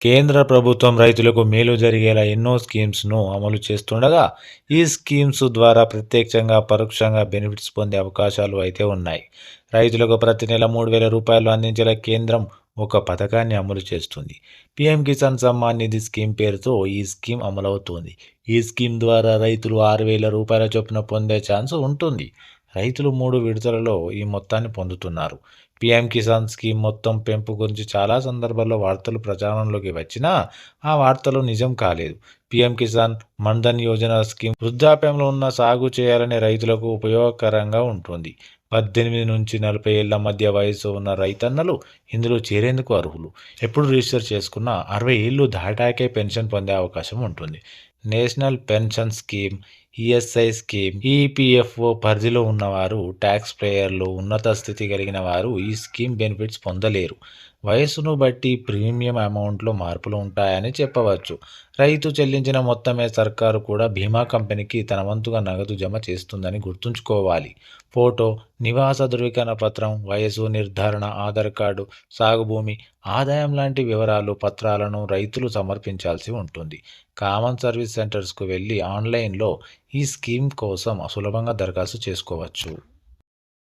కేంద్ర ప్రభుత్వం రైతులకు మేలు జరిగేలా ఎన్నో స్కీమ్స్‌ను అమలు చేస్తుండగా, ఈ స్కీమ్స్ ద్వారా ప్రత్యక్షంగా, పరోక్షంగా బెనిఫిట్స్ పొందే అవకాశాలు అయితే ఉన్నాయి. రైతులకు ప్రతి నెల రూ. 3,000 అందించేలా కేంద్రం ఒక పథకాన్ని అమలు చేస్తుంది. పీఎం కిసాన్ సమ్మాన్ నిధి స్కీమ్ పేరుతో ఈ స్కీమ్ అమలవుతోంది. ఈ స్కీమ్ ద్వారా రైతులు రూ. 6,000 చొప్పున పొందే ఛాన్స్ ఉంటుంది. రైతులు 3 విడతలలో ఈ మొత్తాన్ని పొందుతున్నారు. పీఎం కిసాన్ స్కీమ్ మొత్తం పెంపు గురించి చాలా సందర్భాల్లో వార్తలు ప్రచారంలోకి వచ్చినా, ఆ వార్తలు నిజం కాలేదు. పీఎం కిసాన్ మన్ధన్ యోజన స్కీమ్ వృద్ధాప్యంలో ఉన్న సాగు చేయాలనే రైతులకు ఉపయోగకరంగా ఉంటుంది. 18-40 ఏళ్ల మధ్య వయసు ఉన్న రైతన్నలు ఇందులో చేరేందుకు అర్హులు. ఎప్పుడు రిజిస్టర్ చేసుకున్నా 60 ఏళ్లు దాటాకే పెన్షన్ పొందే అవకాశం ఉంటుంది. National pension scheme, ESI scheme, EPFO పరిధిలో ఉన్నవారు, ట్యాక్స్ పేయర్లు, ఉన్నత స్థితి కలిగిన వారు ఈ స్కీమ్ బెనిఫిట్స్ పొందలేరు. వయస్సును బట్టి ప్రీమియం అమౌంట్‌లో మార్పులు ఉంటాయని చెప్పవచ్చు. రైతు చెల్లించిన మొత్తమే సర్కారు కూడా బీమా కంపెనీకి తన వంతుగా నగదు జమ చేస్తుందని గుర్తుంచుకోవాలి. ఫోటో, నివాస ధృవీకరణ పత్రం, వయసు నిర్ధారణ, ఆధార్ కార్డు, సాగు భూమి, ఆదాయం లాంటి వివరాలు, పత్రాలను రైతులు సమర్పించాల్సి ఉంటుంది. కామన్ సర్వీస్ సెంటర్స్‌కు వెళ్లి ఆన్‌లైన్‌లో ఈ స్కీమ్ కోసం సులభంగా దరఖాస్తు చేసుకోవచ్చు.